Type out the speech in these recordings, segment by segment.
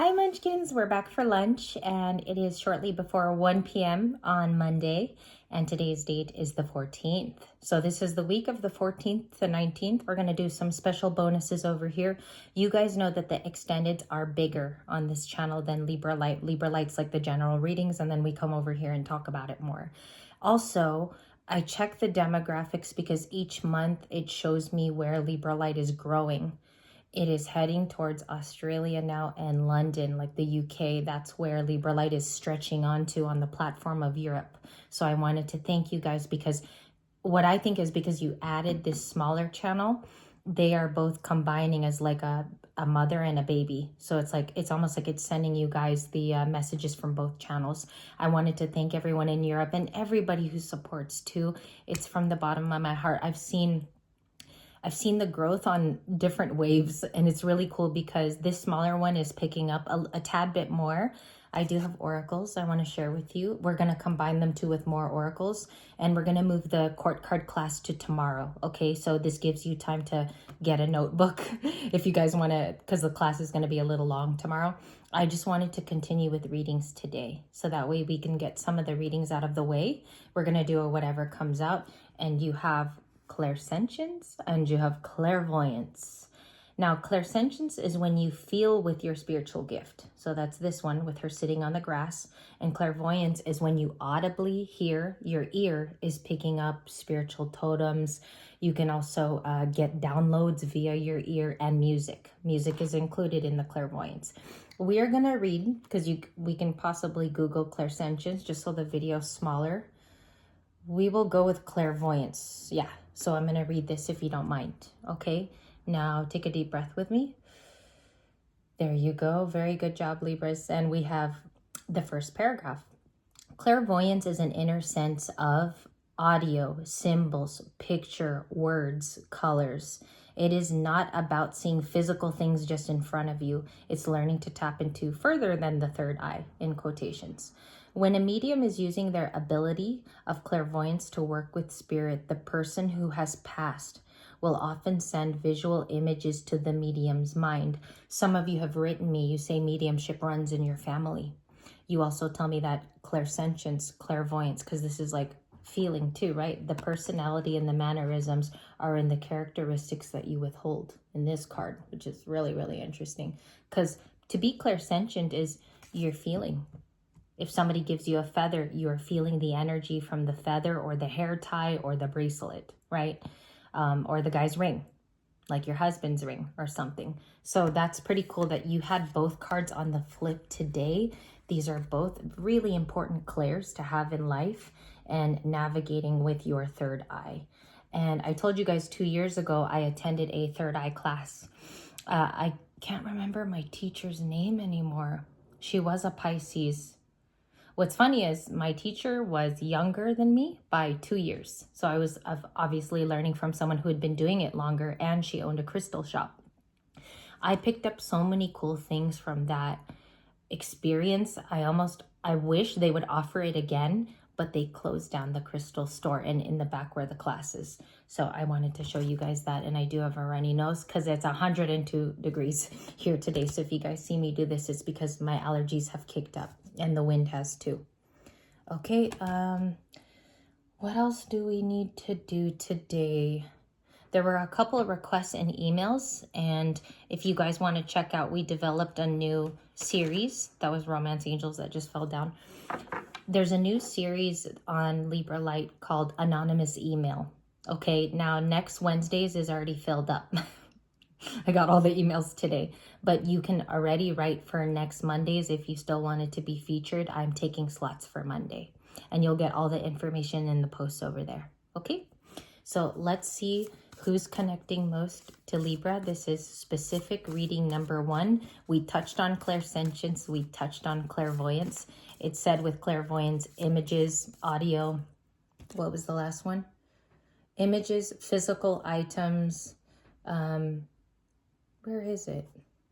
Hi Munchkins, we're back for lunch and it is shortly before 1 p.m. on Monday and today's date is the 14th. So this is the week of the 14th to 19th. We're going to do some special bonuses over here. You guys know that the extendeds are bigger on this channel than Libra Light. Libra Light's like the general readings and then we come over here and talk about it more. Also, I check the demographics because each month it shows me where Libra Light is growing. It is heading towards Australia now and London, like the UK. That's where Libra Light is stretching onto on the platform of Europe. So I wanted to thank you guys because what I think is because you added this smaller channel, they are both combining as like a mother and a baby. So it's almost like it's sending you guys the messages from both channels. I wanted to thank everyone in Europe and everybody who supports too. It's from the bottom of my heart. I've seen the growth on different waves and it's really cool because this smaller one is picking up a tad bit more. I do have oracles I want to share with you. We're going to combine them too with more oracles and we're going to move the court card class to tomorrow. Okay, so this gives you time to get a notebook if you guys want to, because the class is going to be a little long tomorrow. I just wanted to continue with readings today so that way we can get some of the readings out of the way. We're going to do whatever comes out and you have clairsentience and you have clairvoyance. Now, clairsentience is when you feel with your spiritual gift. So that's this one with her sitting on the grass. And clairvoyance is when you audibly hear, your ear is picking up spiritual totems. You can also get downloads via your ear and music. Music is included in the clairvoyance. We are going to read, because we can possibly Google clairsentience just so the video's smaller. We will go with clairvoyance. Yeah. So I'm going to read this if you don't mind. Okay. Now take a deep breath with me. There you go. Very good job, Libras. And we have the first paragraph. Clairvoyance is an inner sense of audio, symbols, picture, words, colors. It is not about seeing physical things just in front of you. It's learning to tap into further than the third eye, in quotations. When a medium is using their ability of clairvoyance to work with spirit, the person who has passed will often send visual images to the medium's mind. Some of you have written me, you say mediumship runs in your family. You also tell me that clairsentience, clairvoyance, because this is like feeling too, right? The personality and the mannerisms are in the characteristics that you withhold in this card, which is really, really interesting. Because to be clairsentient is you're feeling. If somebody gives you a feather, you are feeling the energy from the feather or the hair tie or the bracelet, right? Or the guy's ring, like your husband's ring or something. So that's pretty cool that you had both cards on the flip today. These are both really important clairs to have in life and navigating with your third eye. And I told you guys 2 years ago, I attended a third eye class. I can't remember my teacher's name anymore. She was a Pisces. What's funny is my teacher was younger than me by 2 years. So I was obviously learning from someone who had been doing it longer and she owned a crystal shop. I picked up so many cool things from that experience. I wish they would offer it again, but they closed down the crystal store and in the back were the classes. So I wanted to show you guys that. And I do have a runny nose because it's 102 degrees here today. So if you guys see me do this, it's because my allergies have kicked up and the wind has too. Okay, what else do we need to do today? There were a couple of requests and emails, and if you guys want to check out, we developed a new series. That was Romance Angels that just fell down. There's a new series on Libra Light called Anonymous Email. Okay, now next Wednesdays is already filled up. I got all the emails today, but you can already write for next Mondays if you still wanted to be featured. I'm taking slots for Monday, and you'll get all the information in the posts over there. Okay, so let's see who's connecting most to Libra. This is specific reading number 1. We touched on clairsentience. We touched on clairvoyance. It said with clairvoyance, images, audio. What was the last one? Images, physical items. Where is it?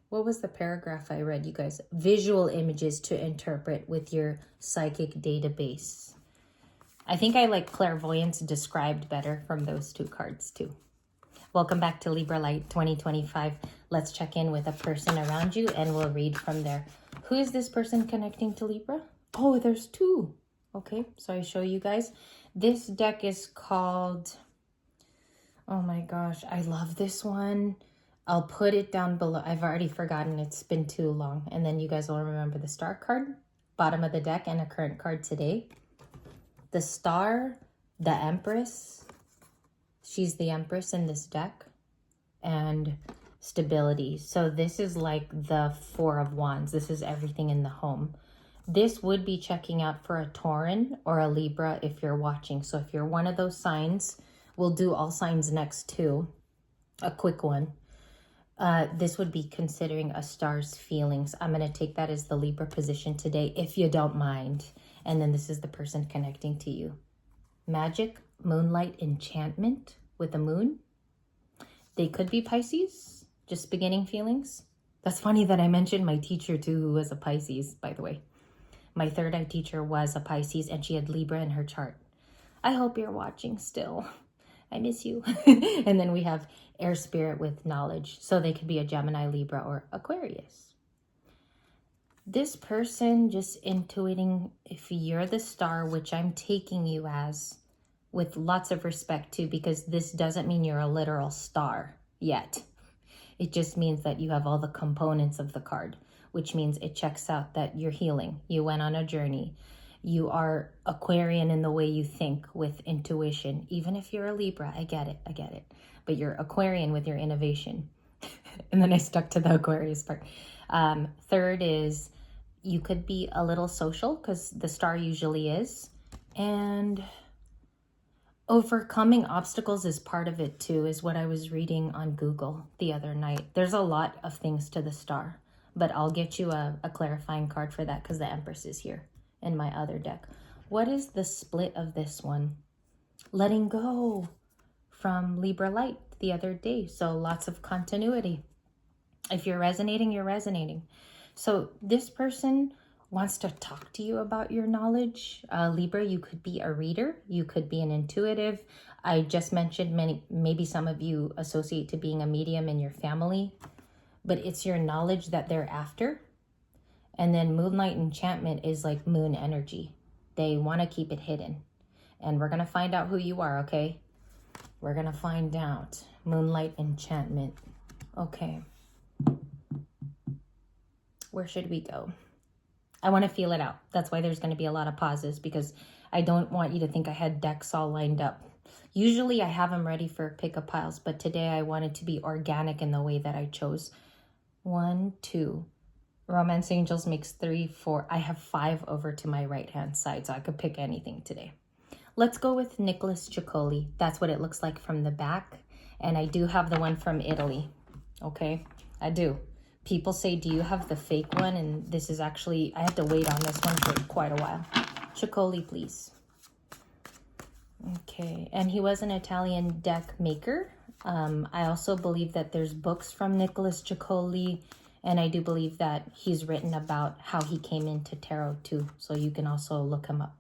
What was the paragraph I read, you guys? Visual images to interpret with your psychic database. I think I like clairvoyance described better from those 2 cards too. Welcome back to Libra Light 2025. Let's check in with a person around you and we'll read from there. Who is this person connecting to Libra? Oh, there's two. Okay, so I show you guys. This deck is called, oh my gosh, I love this one. I'll put it down below. I've already forgotten. It's been too long. And then you guys will remember the star card, bottom of the deck, and a current card today. The star, the Empress. She's the Empress in this deck. And stability. So this is like the Four of Wands. This is everything in the home. This would be checking out for a Tauran or a Libra if you're watching. So if you're one of those signs, we'll do all signs next too. A quick one. This would be considering a star's feelings. I'm going to take that as the Libra position today, if you don't mind. And then this is the person connecting to you. Magic, moonlight, enchantment with the moon. They could be Pisces, just beginning feelings. That's funny that I mentioned my teacher too, who was a Pisces, by the way. My third eye teacher was a Pisces and she had Libra in her chart. I hope you're watching still. I miss you. And then we have air spirit with knowledge. So they could be a Gemini, Libra, or Aquarius. This person just intuiting, if you're the star, which I'm taking you as, with lots of respect too, because this doesn't mean you're a literal star yet. It just means that you have all the components of the card, which means it checks out that you're healing. You went on a journey. You are Aquarian in the way you think with intuition. Even if you're a Libra, I get it. But you're Aquarian with your innovation. And then I stuck to the Aquarius part. Third is you could be a little social because the star usually is. And overcoming obstacles is part of it too, is what I was reading on Google the other night. There's a lot of things to the star, but I'll get you a clarifying card for that because the Empress is here in my other deck. What is the split of this one? Letting go from Libra Light the other day. So lots of continuity. If you're resonating, you're resonating. So this person wants to talk to you about your knowledge. Libra, you could be a reader. You could be an intuitive. I just mentioned maybe some of you associate to being a medium in your family, but it's your knowledge that they're after. And then moonlight enchantment is like moon energy. They want to keep it hidden. And we're going to find out who you are, okay? We're going to find out. Moonlight enchantment. Okay. Where should we go? I want to feel it out. That's why there's going to be a lot of pauses because I don't want you to think I had decks all lined up. Usually I have them ready for pick-up piles, but today I wanted to be organic in the way that I chose. 1, 2. Romance Angels makes 3, 4. I have 5 over to my right-hand side, so I could pick anything today. Let's go with Nicholas Ceccoli. That's what it looks like from the back. And I do have the one from Italy. Okay, I do. People say, do you have the fake one? And this is actually, I had to wait on this one for quite a while. Ceccoli, please. Okay, and he was an Italian deck maker. I also believe that there's books from Nicholas Ceccoli. And I do believe that he's written about how he came into tarot too. So you can also look him up.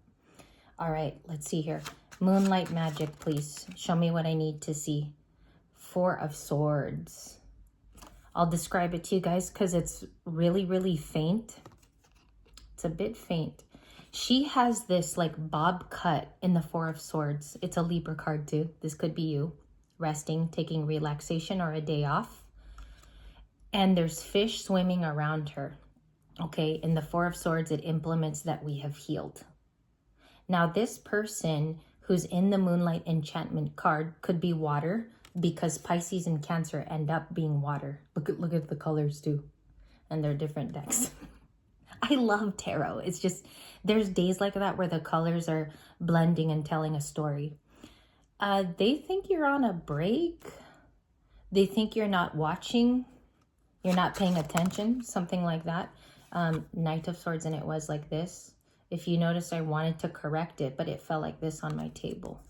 All right, let's see here. Moonlight magic, please. Show me what I need to see. 4 of Swords. I'll describe it to you guys because it's really, really faint. It's a bit faint. She has this like bob cut in the 4 of Swords. It's a Libra card too. This could be you. Resting, taking relaxation or a day off. And there's fish swimming around her. Okay, in the 4 of Swords, it implements that we have healed. Now, this person who's in the Moonlight Enchantment card could be water because Pisces and Cancer end up being water. Look at the colors too. And they're different decks. I love tarot. It's just, there's days like that where the colors are blending and telling a story. They think you're on a break. They think you're not watching. You're not paying attention, something like that. Knight of Swords, and it was like this. If you notice, I wanted to correct it, but it fell like this on my table.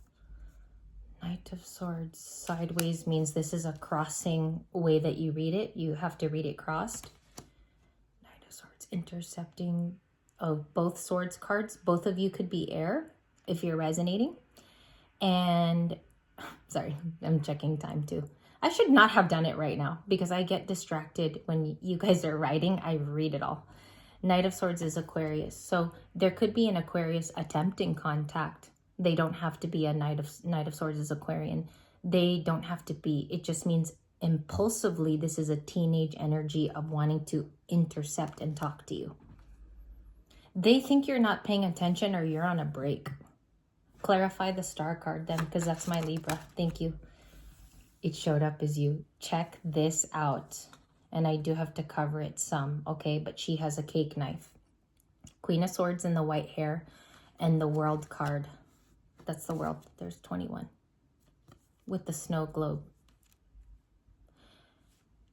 Knight of Swords sideways means this is a crossing way that you read it. You have to read it crossed. Knight of Swords intercepting. Oh, both Swords cards. Both of you could be air if you're resonating. And, sorry, I'm checking time too. I should not have done it right now because I get distracted when you guys are writing. I read it all. Knight of Swords is Aquarius. So there could be an Aquarius attempting contact. They don't have to be a Knight of Swords is Aquarian. They don't have to be. It just means impulsively, this is a teenage energy of wanting to intercept and talk to you. They think you're not paying attention or you're on a break. Clarify the star card then, because that's my Libra. Thank you. It showed up as you. Check this out. And I do have to cover it some, okay? But she has a cake knife. Queen of Swords in the white hair and the World card. That's the World. There's 21. With the snow globe.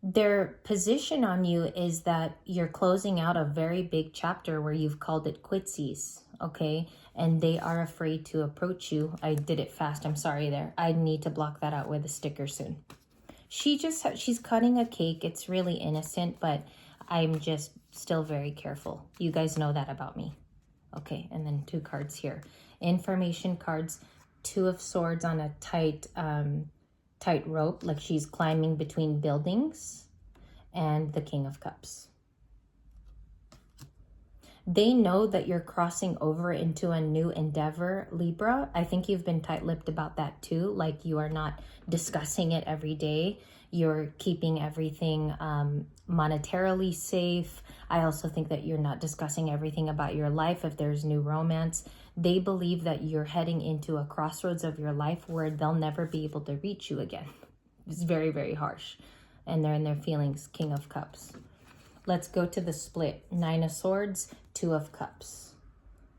Their position on you is that you're closing out a very big chapter where you've called it quitsies, okay? And they are afraid to approach you. I did it fast. I'm sorry there. I need to block that out with a sticker soon. She's cutting a cake. It's really innocent, but I'm just still very careful. You guys know that about me. Okay, and then 2 cards here. Information cards, 2 of Swords on a tight rope, like she's climbing between buildings, and the King of Cups. They know that you're crossing over into a new endeavor, Libra. I think you've been tight-lipped about that too. Like you are not discussing it every day. You're keeping everything monetarily safe. I also think that you're not discussing everything about your life if there's new romance. They believe that you're heading into a crossroads of your life where they'll never be able to reach you again. It's very, very harsh. And they're in their feelings, King of Cups. Let's go to the split. 9 of Swords, 2 of Cups.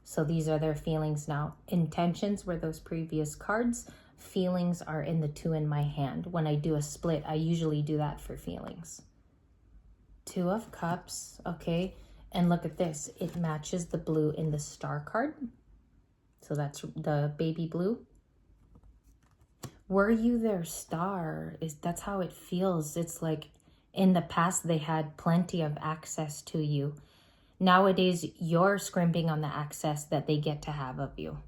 So these are their feelings now. Intentions were those previous cards. Feelings are in the 2 in my hand. When I do a split, I usually do that for feelings. 2 of Cups, okay? And look at this. It matches the blue in the star card. So that's the baby blue. Were you their star? That's how it feels. It's like in the past, they had plenty of access to you. Nowadays, you're scrimping on the access that they get to have of you.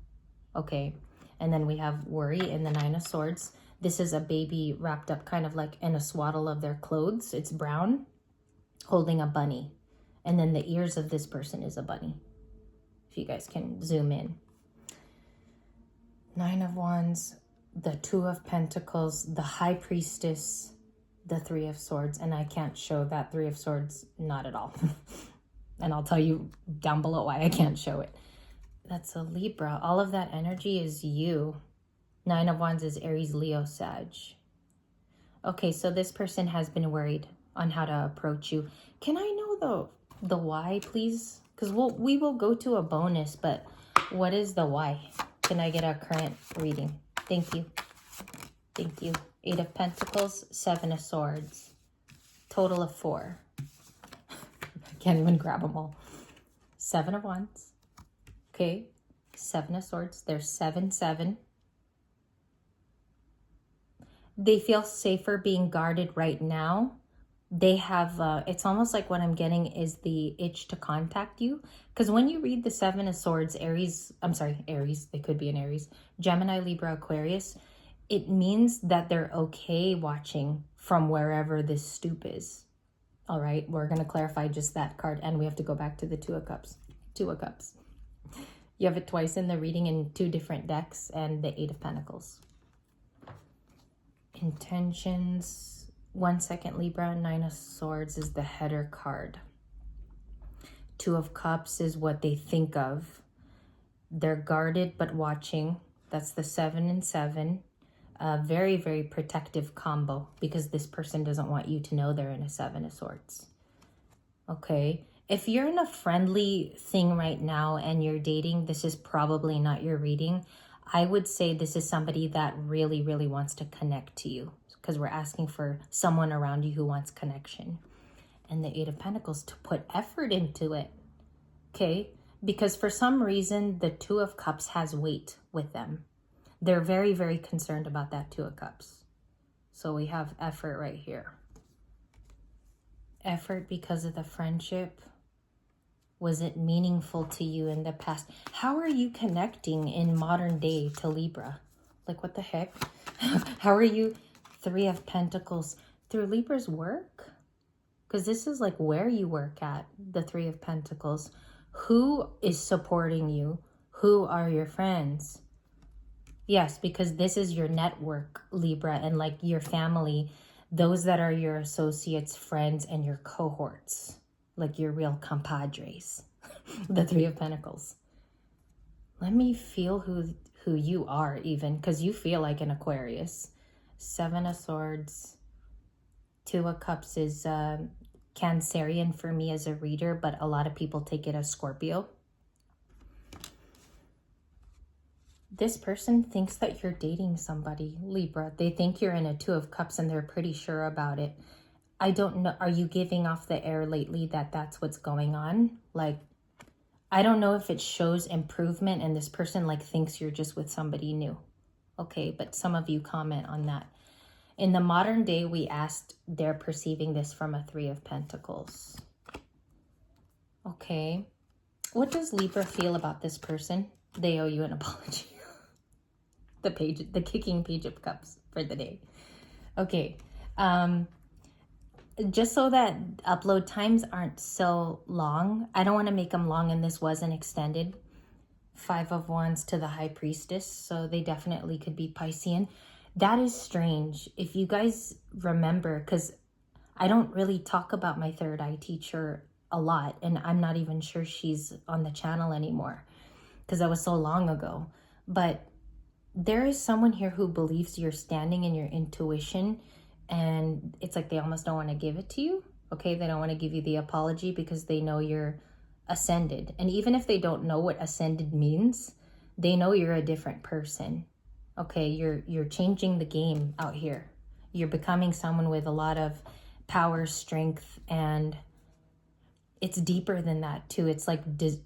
Okay. And then we have worry in the 9 of Swords. This is a baby wrapped up kind of like in a swaddle of their clothes. It's brown, holding a bunny. And then the ears of this person is a bunny. If you guys can zoom in. 9 of Wands, the 2 of Pentacles, the High Priestess, the 3 of Swords. And I can't show that 3 of Swords, not at all. And I'll tell you down below why I can't show it. That's a Libra. All of that energy is you. 9 of Wands is Aries, Leo, Sag. Okay, so this person has been worried on how to approach you. Can I know the why, please? Because we will go to a bonus, but what is the why? Can I get a current reading? Thank you. Thank you. 8 of Pentacles, 7 of Swords. Total of 4. I can't even grab them all. 7 of Wands. Okay. 7 of Swords. There's 7, 7. They feel safer being guarded right now. They have, it's almost like what I'm getting is the itch to contact you. Because when you read the 7 of Swords, Aries, they could be an Aries, Gemini, Libra, Aquarius, it means that they're okay watching from wherever this stoop is. All right, we're going to clarify just that card. And we have to go back to the 2 of Cups. 2 of Cups. You have it twice in the reading in 2 different decks and the 8 of Pentacles. Intentions. 1 second, Libra. 9 of Swords is the header card. 2 of Cups is what they think of. They're guarded but watching. That's the 7 and 7. A very, very protective combo because this person doesn't want you to know they're in a 7 of Swords. Okay. If you're in a friendly thing right now and you're dating, this is probably not your reading. I would say this is somebody that really, really wants to connect to you because we're asking for someone around you who wants connection. And the 8 of Pentacles to put effort into it. Okay. Because for some reason, the 2 of Cups has weight with them. They're very, very concerned about that 2 of Cups. So we have effort right here. Effort because of the friendship. Was it meaningful to you in the past? How are you connecting in modern day to Libra? Like, what the heck? How are you Three of Pentacles through Libra's work. Because this is like where you work at, the Three of Pentacles. Who is supporting you? Who are your friends? Yes, because this is your network, Libra, and like your family. Those that are your associates, friends, and your cohorts. Like your real compadres. The Three of Pentacles. Let me feel who you are even, because you feel like an Aquarius. Seven of Swords. Two of Cups is Cancerian for me as a reader, but a lot of people take it as Scorpio. This person thinks that you're dating somebody, Libra. They think you're in a Two of Cups and they're pretty sure about it. I don't know. Are you giving off the air lately that that's what's going on? Like, I don't know if it shows improvement and this person like thinks you're just with somebody new. Okay, but some of you comment on that. In the modern day, we asked, they're perceiving this from a Three of Pentacles. Okay. What does Libra feel about this person? They owe you an apology. The kicking Page of Cups for the day. Okay. Just so that upload times aren't so long, I don't want to make them long, and this wasn't extended. Five of Wands to the High Priestess, so they definitely could be Piscean. That is strange. If you guys remember, because I don't really talk about my third eye teacher a lot, and I'm not even sure she's on the channel anymore because that was so long ago. But there is someone here who believes you're standing in your intuition, and it's like they almost don't want to give it to you. Okay, they don't want to give you the apology because they know you're ascended. And even if they don't know what ascended means, they know you're a different person. Okay, you're changing the game out here. You're becoming someone with a lot of power, strength, and it's deeper than that too. It's like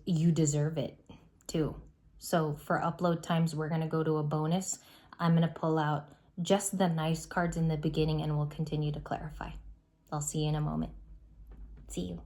you deserve it too. So for upload times, we're going to go to a bonus. I'm going to pull out just the nice cards in the beginning and we'll continue to clarify. I'll see you in a moment. See you.